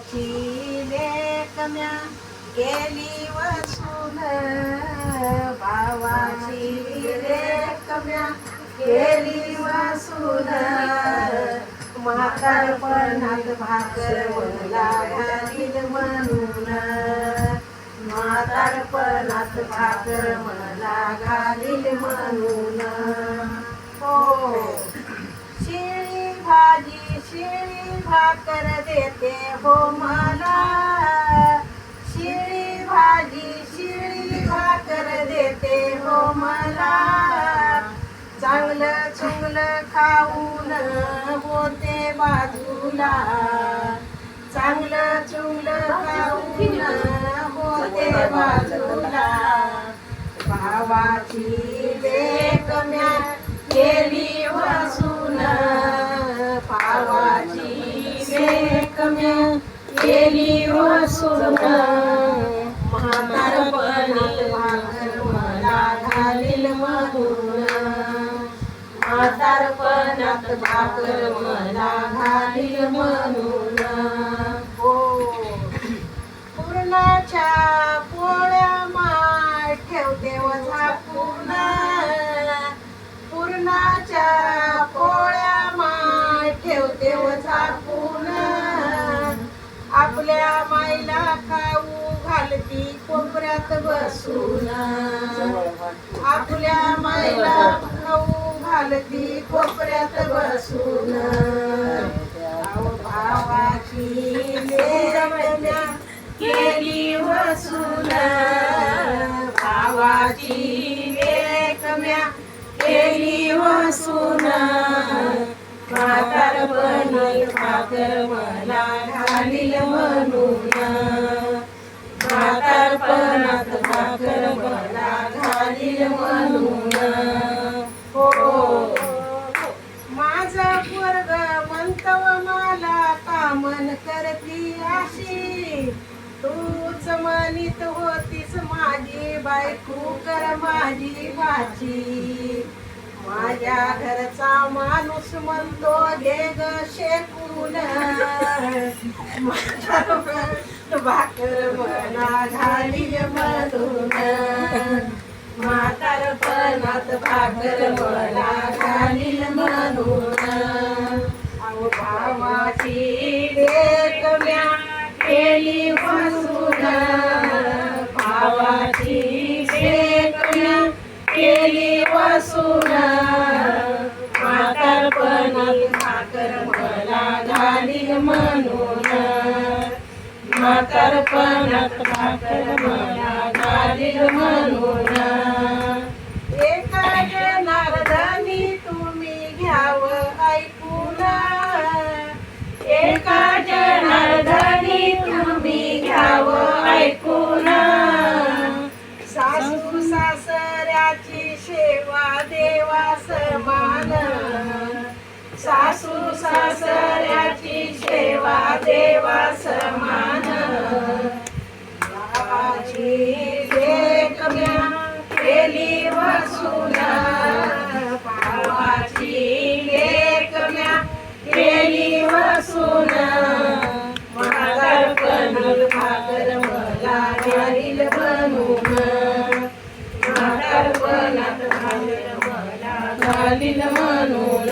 भावाची लेकम्या केली वसून भावाची लेकम्या केली वसून म्हातारपणात भाकर मला घालील म्हणून म्हातारपणात भाकर मला घालील म्हणून हो शिळी भाकर देते हो मला शिळी भाकर देते हो मला चांगलं चुंगलं खाऊन होते बाजूला चांगलं चुंगलं खाऊन होते बाजूला भावाची लेकम्या केली वसून भावाची लेकम्या केली वसून म्हातारपणात भाकर मला घालील म्हणून म्हातारपणात भाकर मला घालील म्हणून हो पुरणाच्या पोळ्या माय ठेवते व झाकून पुरणाच्या पोळ्या माय ठेवते व झाकून आपल्या माईला खाऊ घालती कोपऱ्यात बसून आपल्या माईला खाऊ घालती कोपऱ्यात बसून भावाची लेकम्या केली वसून भावाची लेकम्या केली वसून म्हातारपणात भाकर मला घालील म्हणून म्हातारपणात भाकर मला घालील म्हणून हो माझा पोरग म्हणतव मला कामन करती अशी तूच म्हणीत होतीस माझी बायको कर माझी भाची माझ्या घरचा माणूस म्हणतो घे ग शेकून भाकर मला घालील म्हणून म्हातारपणात भाकर मला घालील म्हणून भावाची लेकम्या केली वसून भावाची लेकम्या केली वसून म्हातारपणात भाकर मला घालील म्हणून म्हातारपणात भाकर मला घालील म्हणून एका जनार्दनी तुम्ही घ्यावं ऐकून एका जनार्दनी तुम्ही घ्यावं ऐकून सासू सासऱ्याची सेवा देवा समान सासू सासऱ्याची सेवा देवा समान भावाची लेकम्या केली वसून भावाची लेकम्या केली वसून म्हातारपणात भाकर मला घालील म्हणून म्हातारपणात भाकर मला घालील म्हणून